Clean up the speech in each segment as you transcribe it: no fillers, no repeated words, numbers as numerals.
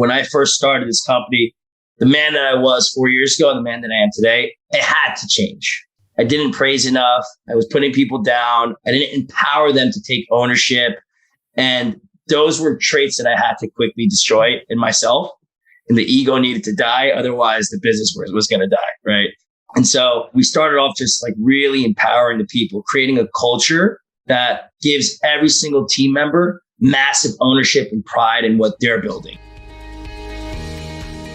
when I first started this company, the man that I was 4 years ago and the man that I am today, it had to change. I didn't praise enough. I was putting people down. I didn't empower them to take ownership. And those were traits that I had to quickly destroy in myself. And the ego needed to die. Otherwise, the business was going to die, right? And so we started off just like really empowering the people, creating a culture that gives every single team member massive ownership and pride in what they're building.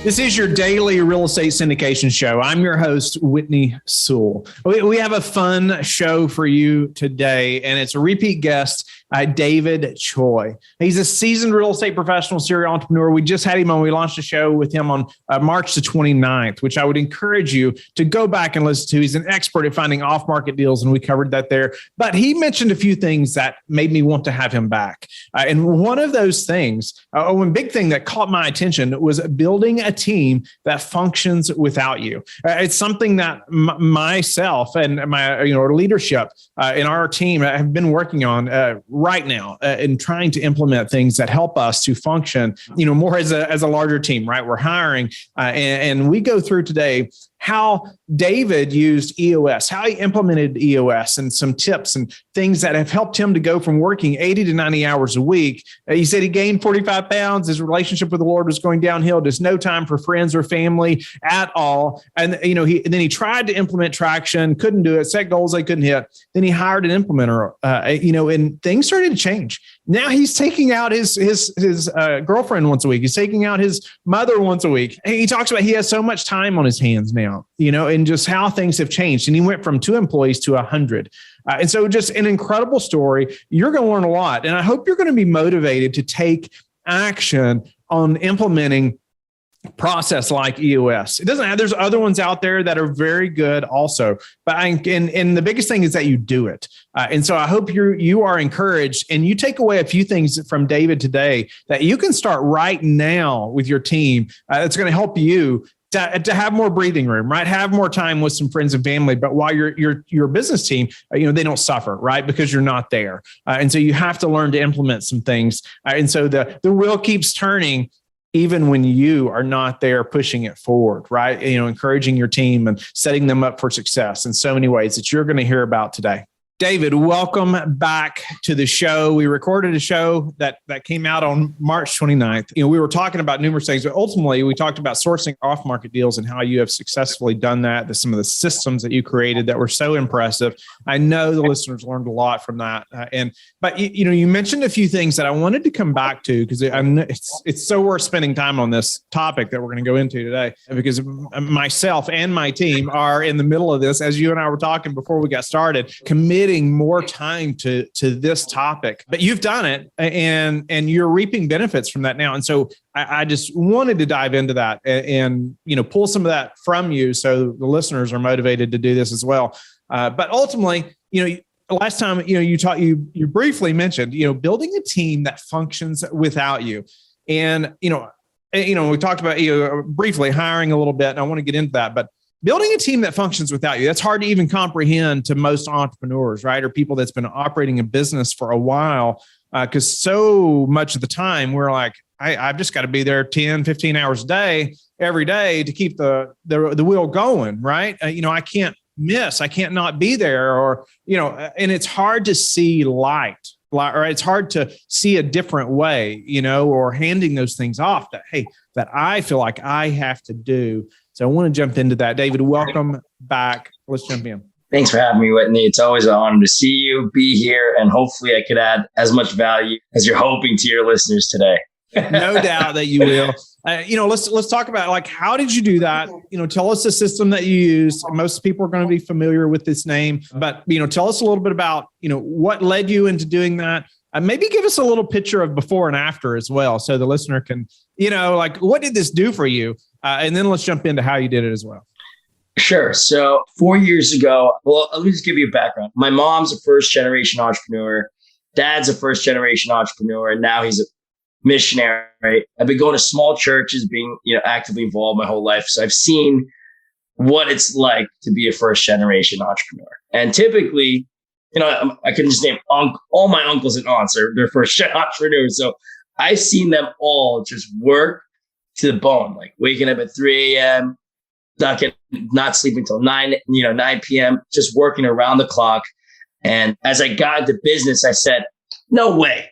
This is your daily real estate syndication show. I'm your host, Whitney Sewell. We have a fun show for you today, and it's a repeat guest, David Choi. He's a seasoned real estate professional, serial entrepreneur. We just had him on. We launched a show with him on March the 29th, which I would encourage you to go back and listen to. He's an expert at finding off-market deals, and we covered that there. But he mentioned a few things that made me want to have him back. And one of those things, one big thing that caught my attention was building a team that functions without you. It's something that myself and my leadership in our team have been working on right now in trying to implement things that help us to function, more as a larger team, right? We're hiring and we go through today how David used EOS, how he implemented EOS, and some tips and things that have helped him to go from working 80 to 90 hours a week. He said he gained 45 pounds. His relationship with the Lord was going downhill. Just no time for friends or family at all. And, he tried to implement traction, couldn't do it, set goals they couldn't hit. Then he hired an implementer, and things started to change. Now he's taking out his girlfriend once a week. He's taking out his mother once a week. And he talks about he has so much time on his hands now, and just how things have changed. And he went from 2 employees to 100. And so just an incredible story. You're going to learn a lot. And I hope you're going to be motivated to take action on implementing process like EOS. It doesn't have, there's other ones out there that are very good also, but and the biggest thing is that you do it. And so I hope you are encouraged and you take away a few things from David today that you can start right now with your team. It's going to help you to have more breathing room, right? Have more time with some friends and family, but while your business team, they don't suffer, right? Because you're not there. And so you have to learn to implement some things. And so the wheel keeps turning even when you are not there pushing it forward, right? Encouraging your team and setting them up for success in so many ways that you're going to hear about today. David, welcome back to the show. We recorded a show that came out on March 29th. We were talking about numerous things, but ultimately we talked about sourcing off-market deals and how you have successfully done that. Some of the systems that you created that were so impressive. I know the listeners learned a lot from that. But you mentioned a few things that I wanted to come back to because it's so worth spending time on this topic that we're going to go into today, because myself and my team are in the middle of this, as you and I were talking before we got started, committing more time to this topic. But you've done it and you're reaping benefits from that now. And so I just wanted to dive into that and pull some of that from you so the listeners are motivated to do this as well. But ultimately, last time, you briefly mentioned, building a team that functions without you. And, we talked about, briefly hiring a little bit, and I want to get into that, but building a team that functions without you, that's hard to even comprehend to most entrepreneurs, right? Or people that's been operating a business for a while, because so much of the time we're like, I've just got to be there 10, 15 hours a day, every day to keep the wheel going, right? I can't miss, I can't not be there, or, and it's hard to see light, or it's hard to see a different way, or handing those things off that I feel like I have to do. So I want to jump into that. David, welcome back. Let's jump in. Thanks for having me, Whitney. It's always an honor to see you, be here, and hopefully I could add as much value as you're hoping to your listeners today. No doubt that you will. Let's talk about how did you do that? Tell us the system that you used. Most people are going to be familiar with this name, but tell us a little bit about what led you into doing that. Maybe give us a little picture of before and after as well, so the listener can, what did this do for you? And then let's jump into how you did it as well. Sure. So 4 years ago, let me just give you a background. My mom's a first generation entrepreneur. Dad's a first generation entrepreneur. And now he's a missionary. I've been going to small churches, being actively involved my whole life. So I've seen what it's like to be a first generation entrepreneur. And typically, I couldn't just name all my uncles and aunts they're first gen entrepreneurs. So I've seen them all just work to the bone, like waking up at 3 a.m., not sleeping until 9 p.m., just working around the clock. And as I got into business, I said, no way.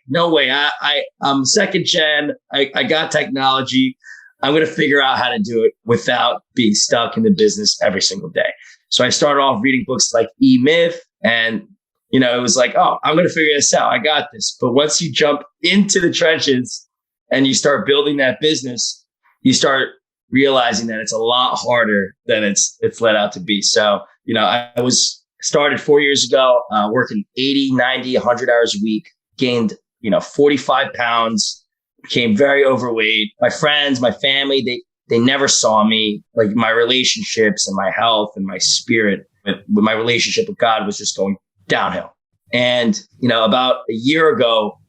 I'm second gen. I got technology. I'm going to figure out how to do it without being stuck in the business every single day. So I started off reading books like E-Myth, and it was like, oh, I'm going to figure this out. I got this. But once you jump into the trenches and you start building that business, you start realizing that it's a lot harder than it's let out to be. So, I was started 4 years ago, working 80, 90, 100 hours a week, gained, 45 pounds, became very overweight. My friends, my family, they never saw me. Like, my relationships and my health and my spirit with my relationship with God was just going downhill. And, about a year ago,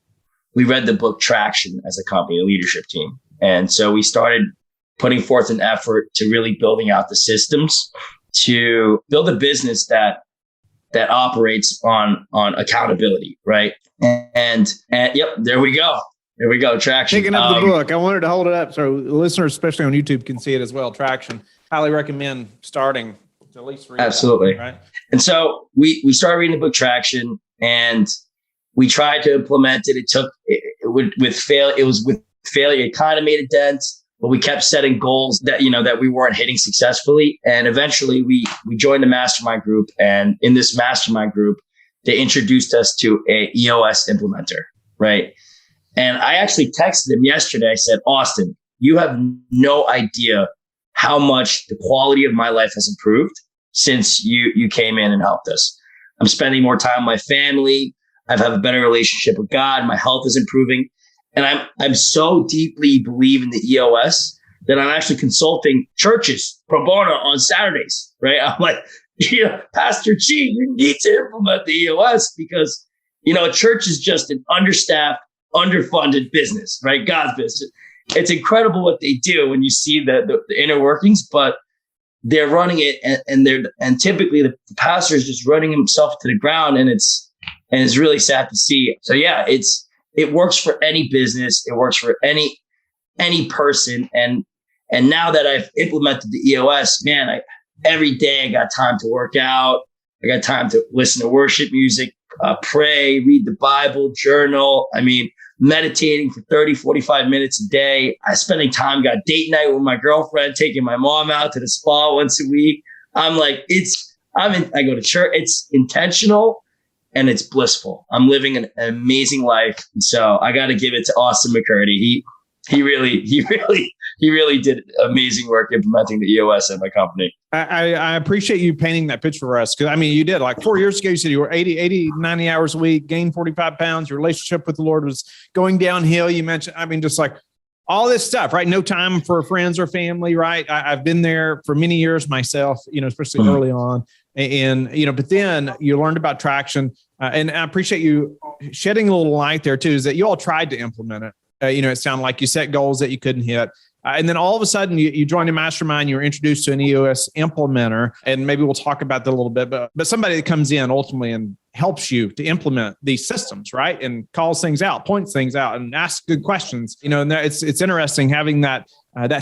we read the book Traction as a company, a leadership team. And so we started putting forth an effort to really building out the systems to build a business that operates on accountability, right? And yep, there we go. Traction. Picking up the book. I wanted to hold it up so listeners, especially on YouTube, can see it as well. Traction. Highly recommend starting to at least read Absolutely. That, right? And so we started reading the book Traction, and we tried to implement it. It was with failure. It kind of made a dent, but we kept setting goals that we weren't hitting successfully. And eventually we joined a mastermind group. And in this mastermind group, they introduced us to a EOS implementer, right? And I actually texted him yesterday. I said, Austin, you have no idea how much the quality of my life has improved since you came in and helped us. I'm spending more time with my family. I have a better relationship with God. My health is improving. And I'm so deeply believe in the EOS that I'm actually consulting churches pro bono on Saturdays, right? I'm like, Pastor G, you need to implement the EOS because, a church is just an understaffed, underfunded business, right? God's business. It's incredible what they do when you see the inner workings, but they're running it and typically the pastor is just running himself to the ground, and it's really sad to see. So yeah, it works for any business. It works for any person. And now that I've implemented the EOS, man, every day I got time to work out. I got time to listen to worship music, pray, read the Bible, journal. I mean, meditating for 30, 45 minutes a day. I spending time, got date night with my girlfriend, taking my mom out to the spa once a week. I'm like, I go to church. It's intentional and it's blissful. I'm living an amazing life. And so I got to give it to Austin McCurdy. He really did amazing work implementing the EOS at my company. I appreciate you painting that picture for us. Cause you did like 4 years ago, you said you were 80, 90 hours a week, gained 45 pounds. Your relationship with the Lord was going downhill. You mentioned, just like all this stuff, right? No time for friends or family, right? I've been there for many years myself, especially early on. And, but then you learned about Traction. And I appreciate you shedding a little light there too, is that you all tried to implement it. It sounded like you set goals that you couldn't hit. And then all of a sudden you joined a mastermind, you were introduced to an EOS implementer, and maybe we'll talk about that a little bit, but somebody that comes in ultimately and helps you to implement these systems, right? And calls things out, points things out, and asks good questions. And it's interesting having that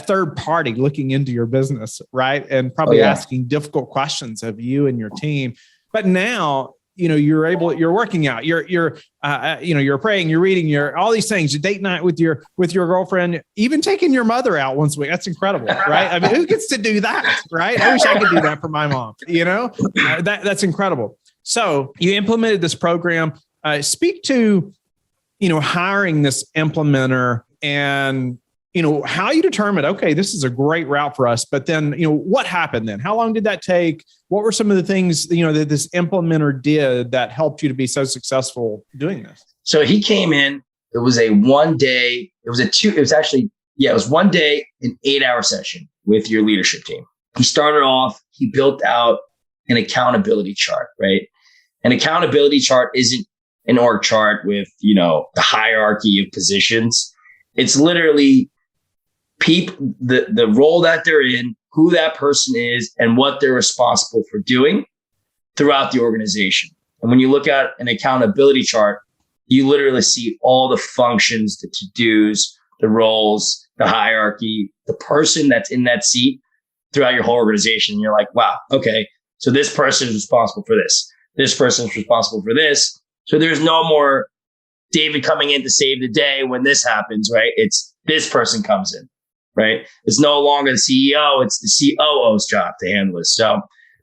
third party looking into your business, right? And probably asking difficult questions of you and your team. But now, you're working out, you're praying, you're reading, you're all these things, date night with your girlfriend, even taking your mother out once a week. That's incredible, right? Who gets to do that, right? I wish I could do that for my mom, that's incredible. So you implemented this program. Speak to, hiring this implementer and, how you determined, okay, this is a great route for us. But then, what happened then? How long did that take? What were some of the things, that this implementer did that helped you to be so successful doing this? So he came in, it was a 1 day, it was 1 day, an 8-hour session with your leadership team. He started off, he built out an accountability chart, right? An accountability chart isn't an org chart with, the hierarchy of positions. It's literally the role that they're in, who that person is, and what they're responsible for doing throughout the organization. And when you look at an accountability chart, you literally see all the functions, the to-dos, the roles, the hierarchy, the person that's in that seat throughout your whole organization. You're like, wow, okay, so this person is responsible for this. This person is responsible for this. So there's no more David coming in to save the day when this happens, right? It's this person comes in, right? It's no longer the CEO, it's the COO's job to handle this. So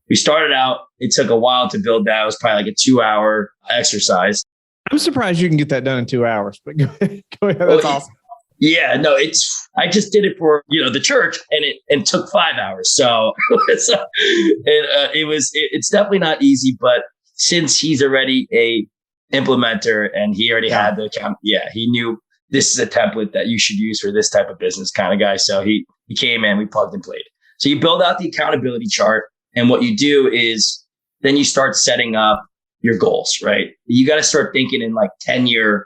we started out, it took a while to build that. It was probably like a 2-hour exercise. I'm surprised you can get that done in 2 hours, but go ahead. That's awesome. Yeah, no, I just did it for, the church and it took 5 hours. So, it's definitely not easy, but since he's already a implementer and he already had the account, he knew this is a template that you should use for this type of business kind of guy. So he came in, we plugged and played. So you build out the accountability chart. And what you do is then you start setting up your goals, right? You got to start thinking in like 10 years,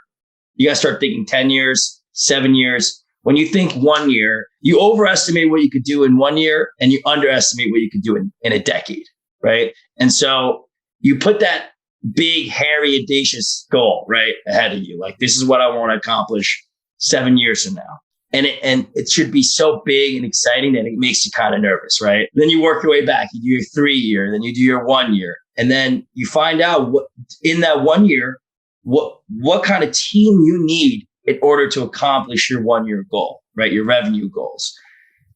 7 years. When you think 1 year, you overestimate what you could do in 1 year and you underestimate what you could do in a decade, right? And so you put that big, hairy, audacious goal right ahead of you. Like, this is what I want to accomplish 7 years from now. And it should be so big and exciting that it makes you kind of nervous, right? Then you work your way back. You do your 3 year, then you do your 1 year. And then you find out what in that 1 year, what kind of team you need in order to accomplish your 1 year goal, right? Your revenue goals.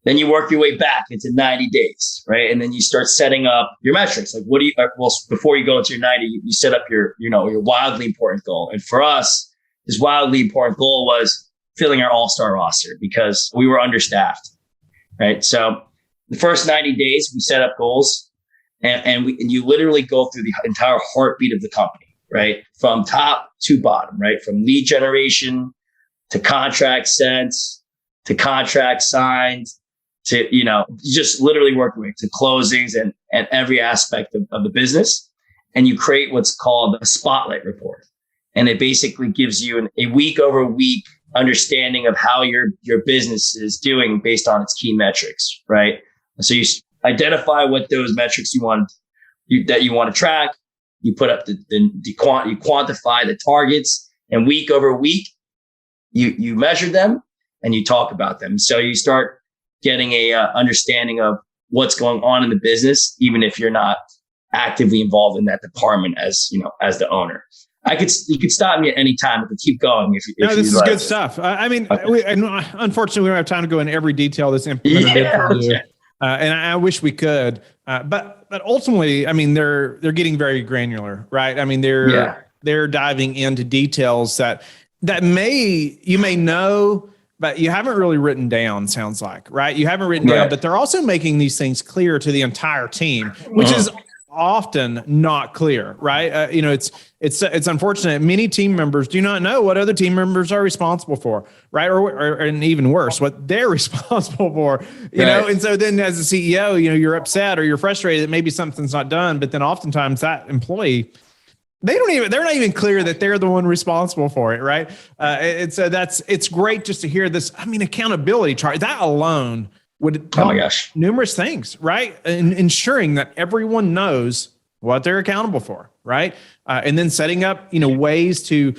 Then you work your way back into 90 days, right? And then you start setting up your metrics. Like, before you go into your 90, you set up your wildly important goal. And for us, this wildly important goal was filling our all-star roster because we were understaffed, right? So the first 90 days, we set up goals and you literally go through the entire heartbeat of the company, right? From top to bottom, right? From lead generation to contract sents to contract signed to, just literally working with to closings and every aspect of the business. And you create what's called a spotlight report. And it basically gives you a week over week understanding of how your business is doing based on its key metrics, right? So you identify what those metrics you want to track. You put up you quantify the targets, and week over week, you measure them and you talk about them. So you start getting a understanding of what's going on in the business, even if you're not actively involved in that department as the owner. You could stop me at any time. I could keep going. If this is good stuff. Unfortunately, we don't have time to go into every detail this implementer did for you. And I wish we could. But ultimately, they're getting very granular, right? They're diving into details that you may know, but you haven't really written down, sounds like, right? You haven't written down, but they're also making these things clear to the entire team, which is often not clear, right? It's unfortunate. Many team members do not know what other team members are responsible for, right? Or and even worse, what they're responsible for, you know? And so then as a CEO, you're upset or you're frustrated that maybe something's not done, but then oftentimes that employee, they're not even clear that they're the one responsible for it, right? And so it's great just to hear this. Accountability chart, that alone would tell numerous things, right? And ensuring that everyone knows what they're accountable for, right? And then setting up, ways to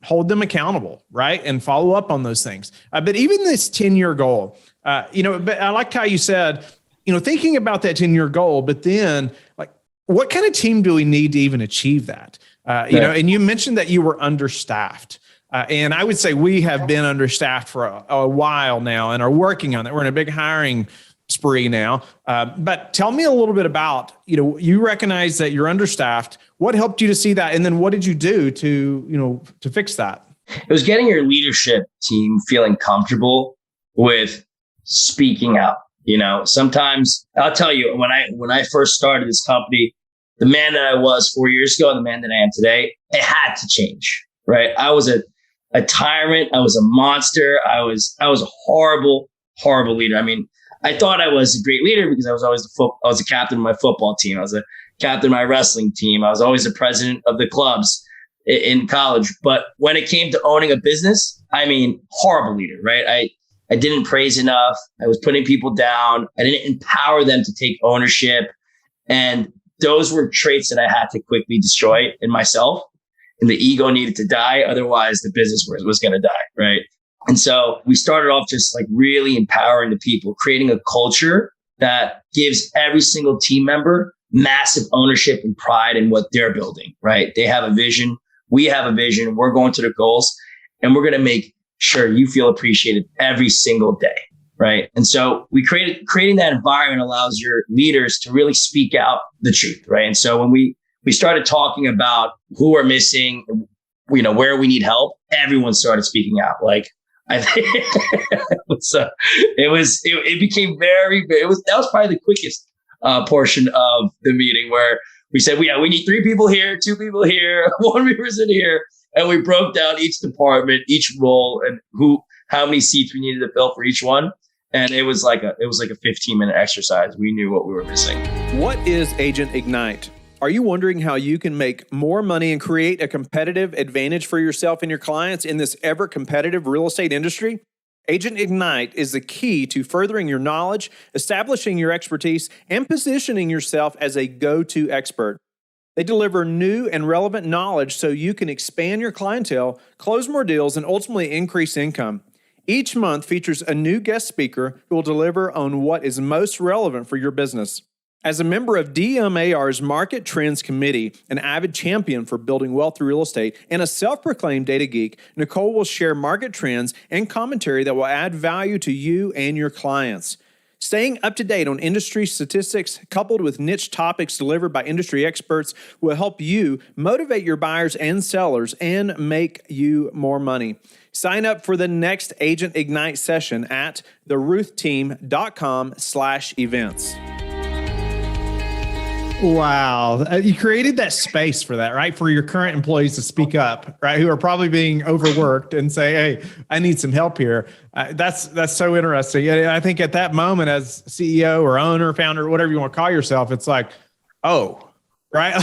hold them accountable, right? And follow up on those things. But even this 10-year goal, but I liked how you said, thinking about that 10-year goal, but then like, what kind of team do we need to even achieve that? And you mentioned that you were understaffed. And I would say we have been understaffed for a while now and are working on that. We're in a big hiring spree now. But tell me a little bit about, you recognize that you're understaffed. What helped you to see that? And then what did you do to fix that? It was getting your leadership team feeling comfortable with speaking out. Sometimes I'll tell you, when I first started this company, the man that I was 4 years ago and the man that I am today, it had to change, right? I was a tyrant. I was a monster. I was a horrible, horrible leader. I thought I was a great leader because I was always I was a captain of my football team. I was a captain of my wrestling team. I was always the president of the clubs in college. But when it came to owning a business, horrible leader, right? I didn't praise enough. I was putting people down. I didn't empower them to take ownership. And those were traits that I had to quickly destroy in myself. And the ego needed to die. Otherwise, the business was going to die, right? And so we started off just like really empowering the people, creating a culture that gives every single team member massive ownership and pride in what they're building, right? They have a vision. We have a vision. We're going to the goals, and we're going to make sure you feel appreciated every single day, right? And so creating that environment allows your leaders to really speak out the truth, right? And so when we started talking about who we're missing, where we need help, everyone started speaking out. Like, I think it became that was probably the quickest portion of the meeting, where we said, we need 3 people here, 2 people here, 1 person here. And we broke down each department, each role, and how many seats we needed to fill for each one. And it was like a 15-minute exercise. We knew what we were missing. What is Agent Ignite? Are you wondering how you can make more money and create a competitive advantage for yourself and your clients in this ever-competitive real estate industry? Agent Ignite is the key to furthering your knowledge, establishing your expertise, and positioning yourself as a go-to expert. They deliver new and relevant knowledge so you can expand your clientele, close more deals, and ultimately increase income. Each month features a new guest speaker who will deliver on what is most relevant for your business. As a member of DMAR's Market Trends Committee, an avid champion for building wealth through real estate, and a self-proclaimed data geek, Nicole will share market trends and commentary that will add value to you and your clients. Staying up to date on industry statistics, coupled with niche topics delivered by industry experts, will help you motivate your buyers and sellers and make you more money. Sign up for the next Agent Ignite session at theruthteam.com/events. Wow. You created that space for that, right? For your current employees to speak up, right? Who are probably being overworked and say, hey, I need some help here. That's so interesting. I think at that moment, as CEO or owner, founder, whatever you want to call yourself, it's like, oh, right.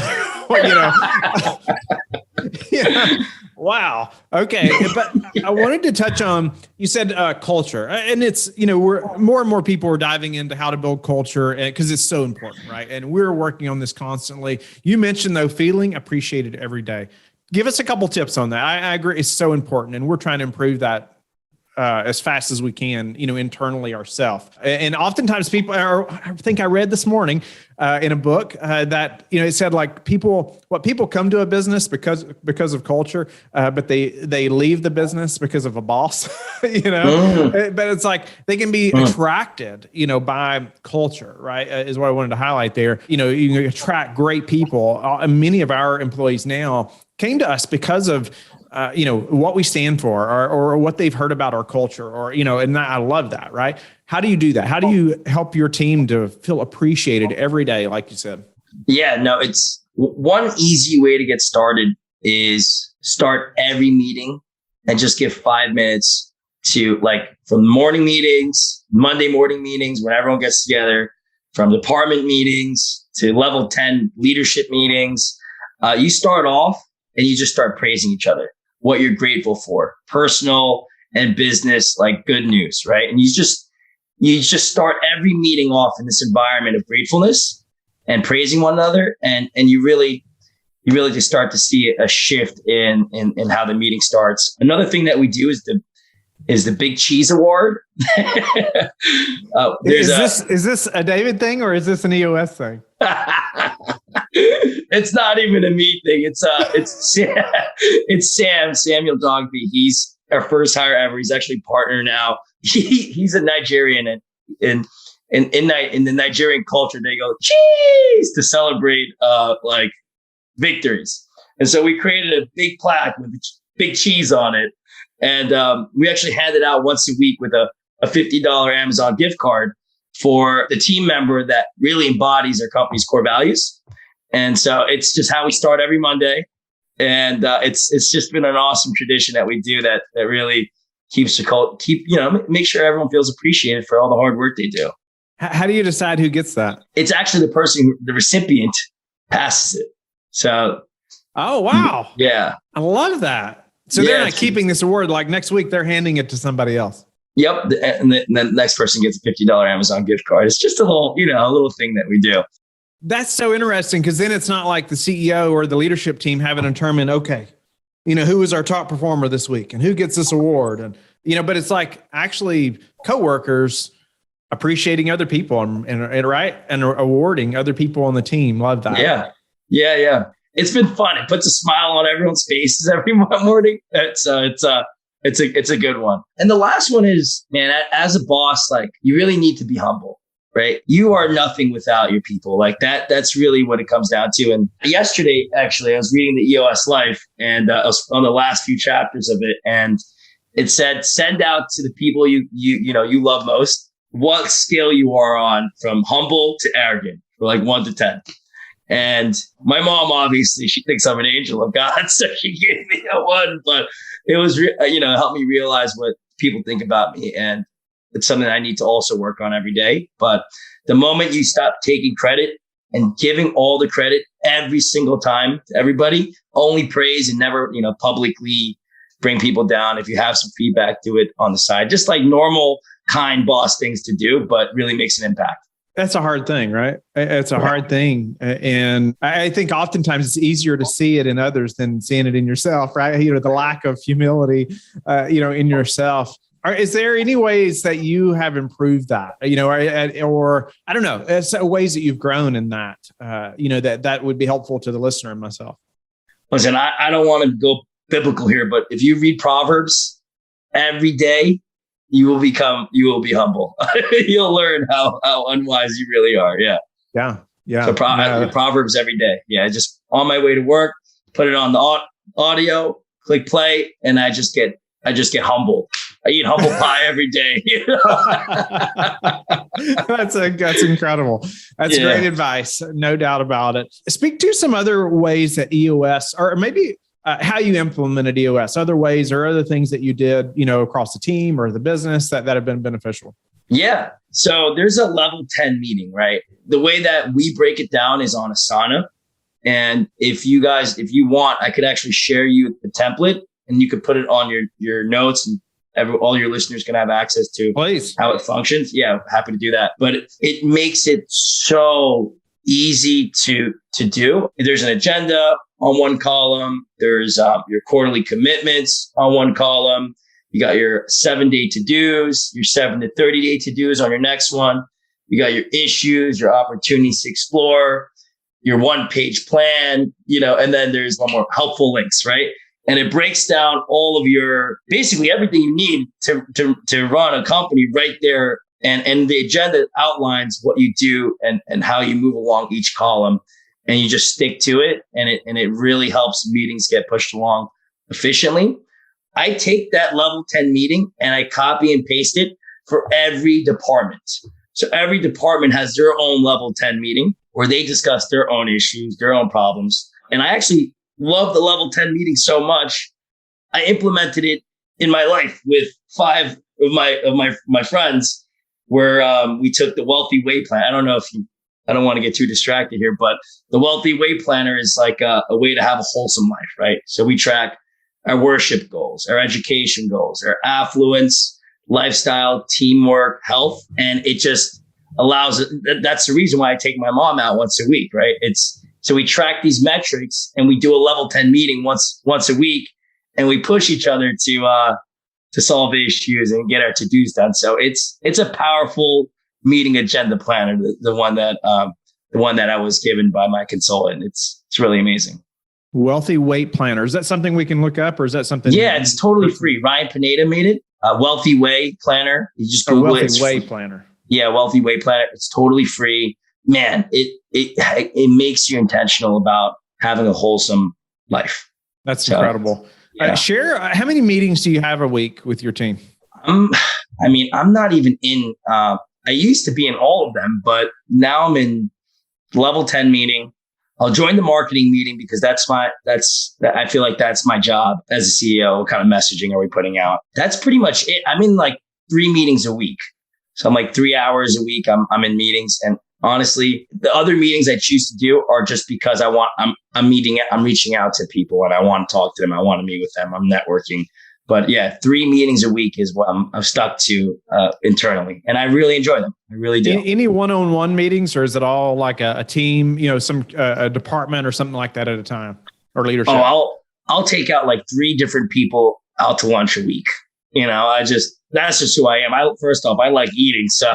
Wow. Okay. But I wanted to touch on, you said culture, and it's, we're more and more people are diving into how to build culture because it's so important, right? And we're working on this constantly. You mentioned though, feeling appreciated every day. Give us a couple tips on that. I agree. It's so important. And we're trying to improve that as fast as we can, internally ourselves. And oftentimes people I think I read this morning in a book that, it said like people come to a business because of culture, but they leave the business because of a boss, but it's like they can be attracted, by culture, right? Is what I wanted to highlight there. You can attract great people. Many of our employees now came to us because of what we stand for or what they've heard about our culture and I love that, right? How do you do that? How do you help your team to feel appreciated every day, like you said? Yeah, no, it's one easy way to get started is start every meeting and just give 5 minutes to from morning meetings, Monday morning meetings, when everyone gets together, from department meetings to level 10 leadership meetings. You start off and you just start praising each other, what you're grateful for, personal and business, like good news, right? And you just start every meeting off in this environment of gratefulness and praising one another. And you really just start to see a shift in how the meeting starts. Another thing that we do is the Big Cheese Award. Is this a David thing or is this an EOS thing? It's not even a me thing. It's Samuel Dogby. He's our first hire ever. He's actually partner now. He's a Nigerian, and in the Nigerian culture, they go cheese to celebrate victories. And so we created a big plaque with big cheese on it, and we actually hand it out once a week with a $50 Amazon gift card for the team member that really embodies our company's core values. And so it's just how we start every Monday. And it's just been an awesome tradition that we do that really keeps make sure everyone feels appreciated for all the hard work they do. How do you decide who gets that? It's actually the recipient passes it. So. Oh, wow. Yeah. I love that. So they're not keeping this award. Like next week, they're handing it to somebody else. Yep. And the next person gets a $50 Amazon gift card. It's just a little thing that we do. That's so interesting because then it's not like the CEO or the leadership team having to determine, okay, who was our top performer this week and who gets this award. And, but it's like actually coworkers appreciating other people and right. And awarding other people on the team. Love that. Yeah. It's been fun. It puts a smile on everyone's faces every morning. It's a good one. And the last one is, man, as a boss, like you really need to be humble, right? You are nothing without your people. Like that's really what it comes down to. And yesterday, actually, I was reading the EOS Life and I was on the last few chapters of it. And it said, send out to the people you love most what scale you are on from humble to arrogant, for like 1 to 10. And my mom, obviously, she thinks I'm an angel of God. So she gave me a 1, but it was, helped me realize what people think about me. And it's something I need to also work on every day. But the moment you stop taking credit and giving all the credit every single time to everybody, only praise and never, publicly bring people down. If you have some feedback, do it on the side, just like normal, kind boss things to do, but really makes an impact. That's a hard thing, right? It's a hard thing. And I think oftentimes it's easier to see it in others than seeing it in yourself, right? The lack of humility, in yourself. Is there any ways that you have improved that, or I don't know, ways that you've grown in that, that would be helpful to the listener and myself? Listen, I don't want to go biblical here, but if you read Proverbs every day, you will be humble. You'll learn how unwise you really are. Yeah. So Proverbs every day. Yeah. Just on my way to work, put it on the audio, click play, and I just get humble. I eat humble pie every day. That's incredible. That's great advice. No doubt about it. Speak to some other ways that EOS, or maybe how you implemented EOS, other ways or other things that you did, across the team or the business that have been beneficial. Yeah. So there's a level 10 meeting, right? The way that we break it down is on Asana. And if you want, I could actually share you the template and you could put it on your notes and all your listeners can have access to how it functions. Yeah, happy to do that. But it makes it so easy to do. There's an agenda on one column. There's your quarterly commitments on one column. You got your 7-day to-dos, your 7 to 30-day to-dos on your next one. You got your issues, your opportunities to explore, your 1-page plan, and then there's one more helpful links, right? And it breaks down all of basically everything you need to run a company right there. And the agenda outlines what you do and how you move along each column. And you just stick to it. And it really helps meetings get pushed along efficiently. I take that level 10 meeting and I copy and paste it for every department. So every department has their own level 10 meeting where they discuss their own issues, their own problems. And I actually love the level 10 meeting so much. I implemented it in my life with 5 of my friends where we took the Wealthy Way Plan. I don't want to get too distracted here, but the Wealthy Way Planner is like a way to have a wholesome life, right? So we track our worship goals, our education goals, our affluence, lifestyle, teamwork, health. And it just allows, that's the reason why I take my mom out once a week, right? So we track these metrics and we do a level 10 meeting once a week and we push each other to solve issues and get our to-dos done. So it's a powerful meeting agenda planner, the one that I was given by my consultant. It's really amazing. Wealthy Weight Planner. Is that something we can look up or is that something? Yeah, it's totally free. Ryan Pineda made it. Wealthy Way Planner. You just Google it. Wealthy Way Planner. Yeah, Wealthy Way Planner. It's totally free. Man, it makes you intentional about having a wholesome life. That's incredible. Yeah. Share, how many meetings do you have a week with your team? I'm not even in, I used to be in all of them, but now I'm in level 10 meeting. I'll join the marketing meeting because I feel like that's my job as a CEO. What kind of messaging are we putting out? That's pretty much it. I'm in like 3 meetings a week. So I'm like 3 hours a week. I'm in meetings. And honestly, the other meetings I choose to do are just because I'm reaching out to people and I want to talk to them. I want to meet with them. I'm networking. But yeah, 3 meetings a week is what I've stuck to internally. And I really enjoy them. I really do. Any one-on-one meetings, or is it all like a team, some a department or something like that at a time, or leadership? Oh, I'll take out like 3 different people out to lunch a week. That's just who I am. First off, I like eating. So,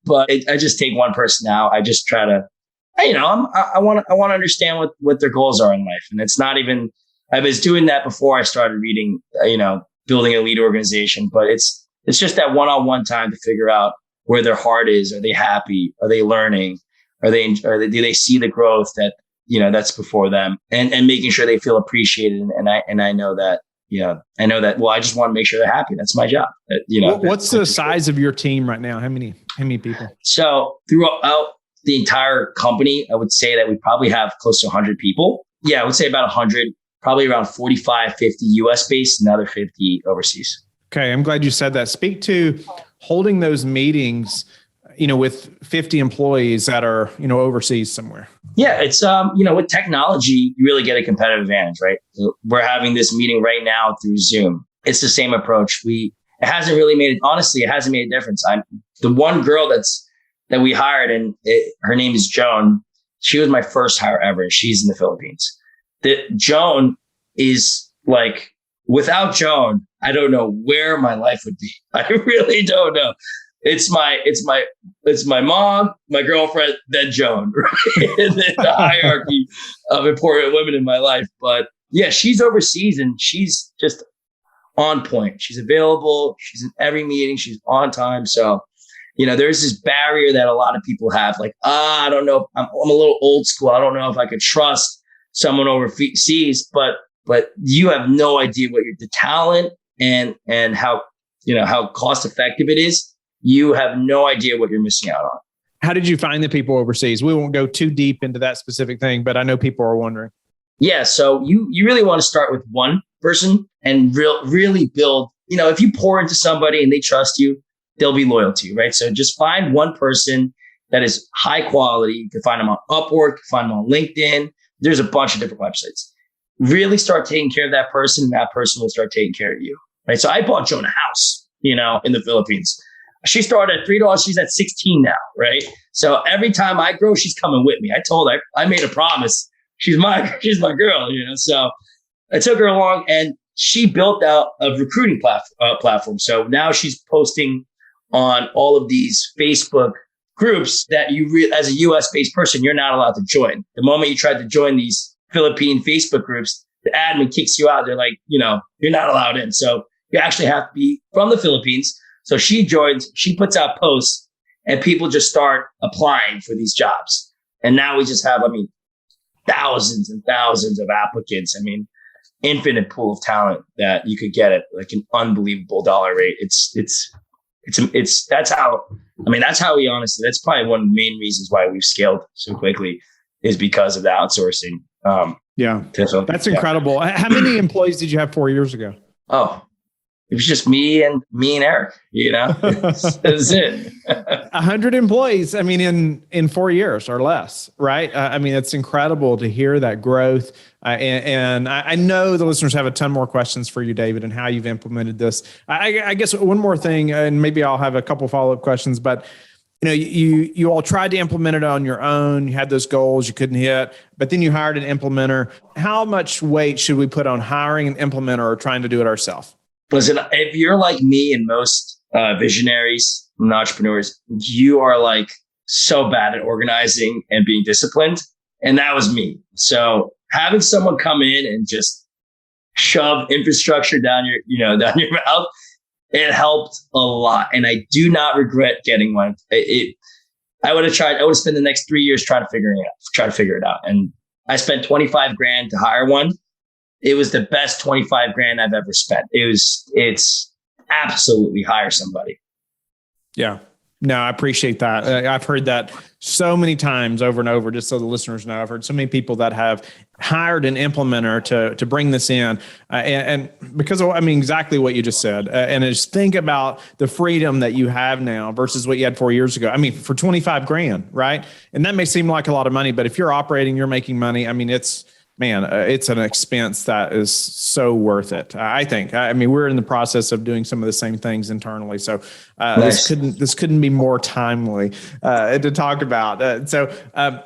but I just take one person out. I just try to, I want to understand what their goals are in life. And it's not even, I was doing that before I started reading, building a lead organization, but it's just that one-on-one time to figure out where their heart is. Are they happy? Are they learning? Do they see the growth that's before them, and making sure they feel appreciated. And I know that, well, I just want to make sure they're happy. That's my job. What's the size of your team right now? How many people? So throughout the entire company, I would say that we probably have close to 100 people. Yeah, I would say about 100, probably around 45, 50 US based, and another 50 overseas. Okay. I'm glad you said that. Speak to holding those meetings, with 50 employees that are, overseas somewhere. Yeah, it's, with technology, you really get a competitive advantage, right? We're having this meeting right now through Zoom. It's the same approach. It hasn't made a difference. The one girl that we hired, and her name is Joan. She was my first hire ever. She's in the Philippines. Joan is like, without Joan, I don't know where my life would be. I really don't know. It's my mom, my girlfriend, then Joan, right? And then the hierarchy of important women in my life. But yeah, she's overseas and she's just on point. She's available. She's in every meeting. She's on time. So, there's this barrier that a lot of people have. Like, I don't know. I'm a little old school. I don't know if I could trust someone overseas, but you have no idea what the talent and how cost effective it is. You have no idea what you're missing out on. How did you find the people overseas? We won't go too deep into that specific thing, but I know people are wondering. Yeah. So you really want to start with one person and really build, if you pour into somebody and they trust you, they'll be loyal to you, right? So just find one person that is high quality. You can find them on Upwork, you can find them on LinkedIn. There's a bunch of different websites. Really start taking care of that person, and that person will start taking care of you, right? So I bought Joan a house, in the Philippines. She started at $3. She's at 16 now, right? So every time I grow, she's coming with me. I told her, I made a promise. She's my girl, So I took her along, and she built out a recruiting platform. So now she's posting on all of these Facebook groups that as a US based person, you're not allowed to join. The moment you try to join these Philippine Facebook groups, the admin kicks you out. They're like, you're not allowed in. So you actually have to be from the Philippines. So she joins, she puts out posts, and people just start applying for these jobs. And now we just have, thousands and thousands of applicants. Infinite pool of talent that you could get at like an unbelievable dollar rate. That's how that's probably one of the main reasons why we've scaled so quickly, is because of the outsourcing. That's incredible. How many employees did you have 4 years ago? Oh, it was just me and Eric, That's it. 100 employees. In 4 years or less, right? It's incredible to hear that growth. And I know the listeners have a ton more questions for you, David, and how you've implemented this. I guess one more thing, and maybe I'll have a couple follow-up questions, but you all tried to implement it on your own. You had those goals you couldn't hit, but then you hired an implementer. How much weight should we put on hiring an implementer or trying to do it ourselves? Listen, if you're like me and most visionaries and entrepreneurs, you are like so bad at organizing and being disciplined. And that was me. So having someone come in and just shove infrastructure down your mouth, it helped a lot. And I do not regret getting one. I would have spent the next 3 years trying to figure it out. And I spent $25,000 to hire one. It was the best $25,000 I've ever spent. It's absolutely hire somebody. Yeah. No, I appreciate that. I've heard that so many times over and over, just so the listeners know. I've heard so many people that have hired an implementer to bring this in. And because of, exactly what you just said. And just think about the freedom that you have now versus what you had 4 years ago. For $25,000, right? And that may seem like a lot of money, but if you're operating, you're making money. man, it's an expense that is so worth it. I think. I mean, we're in the process of doing some of the same things internally, so Nice. this couldn't be more timely to talk about.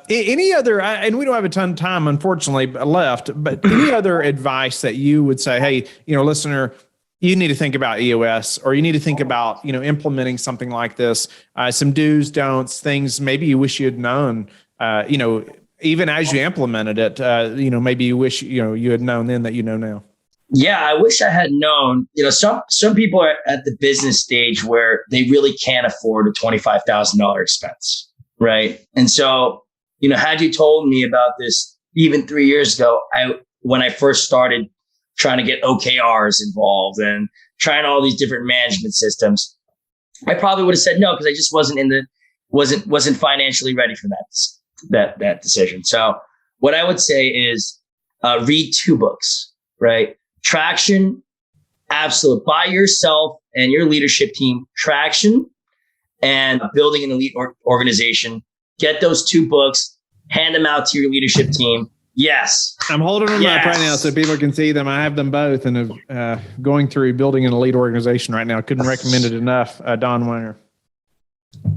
Any other? And we don't have a ton of time, unfortunately, left. But any other advice that you would say? Hey, listener, you need to think about EOS, or you need to think about implementing something like this. Some do's, don'ts, things maybe you wish you had known. Even as you implemented it, maybe you wish, you had known then that you know now. Yeah, I wish I had known. Some people are at the business stage where they really can't afford a $25,000 expense, right? And so, had you told me about this even 3 years ago, when I first started trying to get OKRs involved and trying all these different management systems, I probably would have said no, because I just wasn't financially ready for that decision. So what I would say is read 2 books, right? Traction, absolute, by yourself and your leadership team. Traction and Building an Elite Organization. Get those 2 books, hand them out to your leadership team. Yes. I'm holding them up right now so people can see them. I have them both, and going through Building an Elite Organization right now. Couldn't recommend it enough. Don Wenger.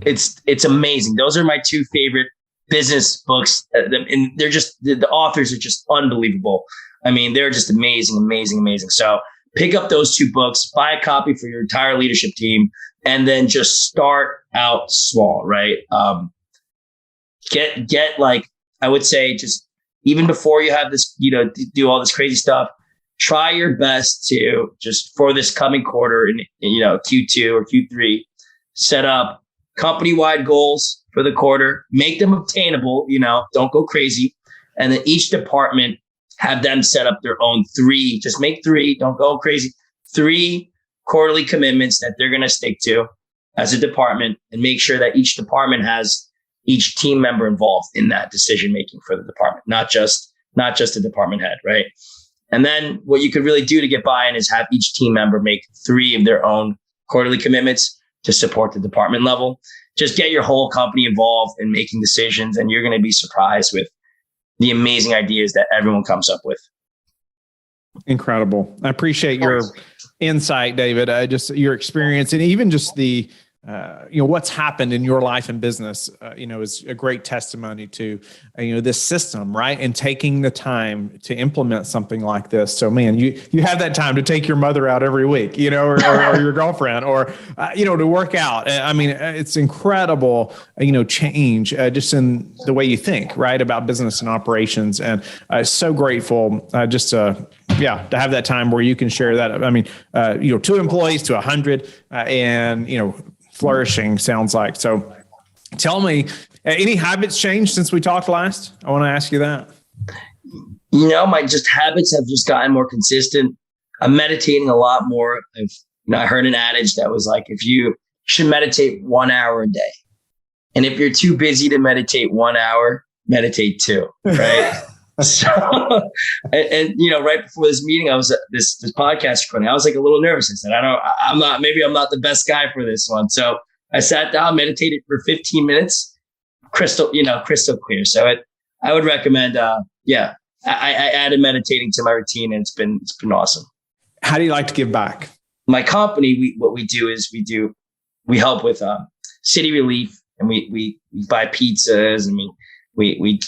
It's amazing. Those are my 2 favorite business books, and they're just the authors are just unbelievable. I mean, they're just amazing. So pick up those 2 books, buy a copy for your entire leadership team, and then just start out small, right? Get like, I would say, just even before you have this, do all this crazy stuff, try your best to just, for this coming quarter in Q2 or Q3, set up company-wide goals for the quarter, make them obtainable, don't go crazy. And then each department, have them set up their own 3, just make 3, don't go crazy, 3 quarterly commitments that they're going to stick to as a department, and make sure that each department has each team member involved in that decision-making for the department, not just the department head, right? And then what you could really do to get buy-in is have each team member make 3 of their own quarterly commitments to support the department level. Just get your whole company involved in making decisions, and you're going to be surprised with the amazing ideas that everyone comes up with. Incredible. I appreciate your insight, David. Just your experience, and even just the what's happened in your life and business, is a great testimony to, this system, right? And taking the time to implement something like this. So, man, you have that time to take your mother out every week, or your girlfriend, or, to work out. I mean, it's incredible, change just in the way you think, right, about business and operations. And so grateful just to have that time where you can share that. I mean, 2 employees to 100 and, flourishing, sounds like. So tell me, any habits changed since we talked last? I want to ask you that. My habits have just gotten more consistent. I'm meditating a lot more. I heard an adage that was like, you should meditate 1 hour a day. And if you're too busy to meditate 1 hour, meditate 2, right? So, and right before this meeting, I was at this podcast recording. I was like a little nervous. I said, I'm not the best guy for this one. So I sat down, meditated for 15 minutes, crystal clear. So I would recommend, I added meditating to my routine, and it's been awesome. How do you like to give back? My company, what we do is we help with city relief, and we buy pizzas, and we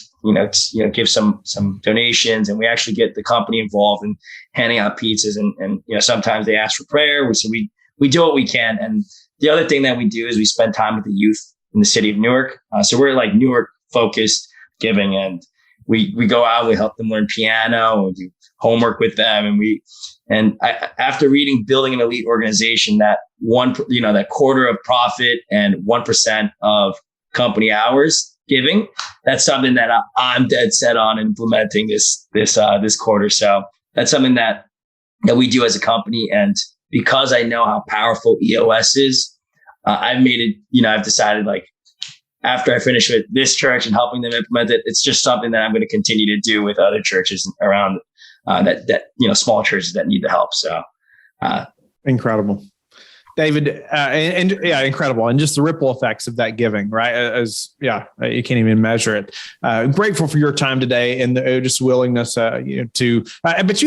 give some donations, and we actually get the company involved in handing out pizzas, and sometimes they ask for prayer. So we do what we can. And the other thing that we do is we spend time with the youth in the city of Newark. So we're like Newark focused giving, and we go out, we help them learn piano, we do homework with them. And after reading Building an Elite Organization, that that quarter of profit and 1% of company hours giving, that's something that I'm dead set on implementing this quarter. So that's something that we do as a company. And because I know how powerful EOS is, I've made it, I've decided, like, after I finish with this church and helping them implement it, it's just something that I'm going to continue to do with other churches around that small churches that need the help. So incredible. David, and yeah, incredible. And just the ripple effects of that giving, right? You can't even measure it. Grateful for your time today and just willingness but you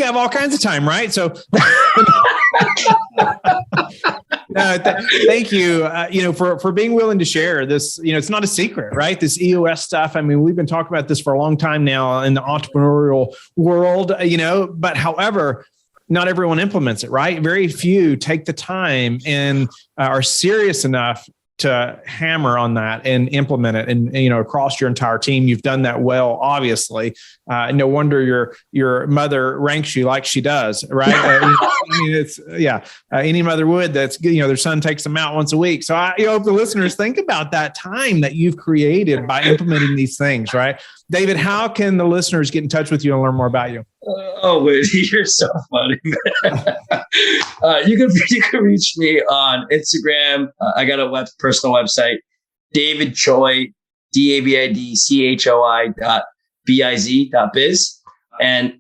have all kinds of time, right? So thank you, for being willing to share this. It's not a secret, right? This EOS stuff. I mean, we've been talking about this for a long time now in the entrepreneurial world, but however, not everyone implements it, right? Very few take the time and are serious enough to hammer on that and implement it. And, across your entire team, you've done that well, obviously. No wonder your mother ranks you like she does, right? Any mother would that's, their son takes them out once a week. So I hope the listeners think about that time that you've created by implementing these things, right? David, how can the listeners get in touch with you and learn more about you? You're so funny. You can reach me on Instagram. I got a personal website, David Choi, DAVIDCHOI.biz. And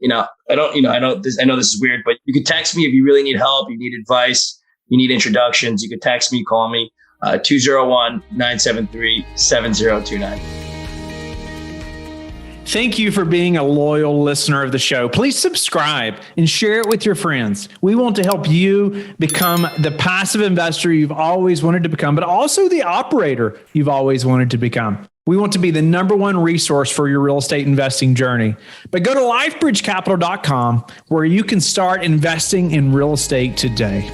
I know this is weird, but you can text me if you really need help, you need advice, you need introductions. You can text me, call me 201-973-7029. Thank you for being a loyal listener of the show. Please subscribe and share it with your friends. We want to help you become the passive investor you've always wanted to become, but also the operator you've always wanted to become. We want to be the number one resource for your real estate investing journey. But go to lifebridgecapital.com where you can start investing in real estate today.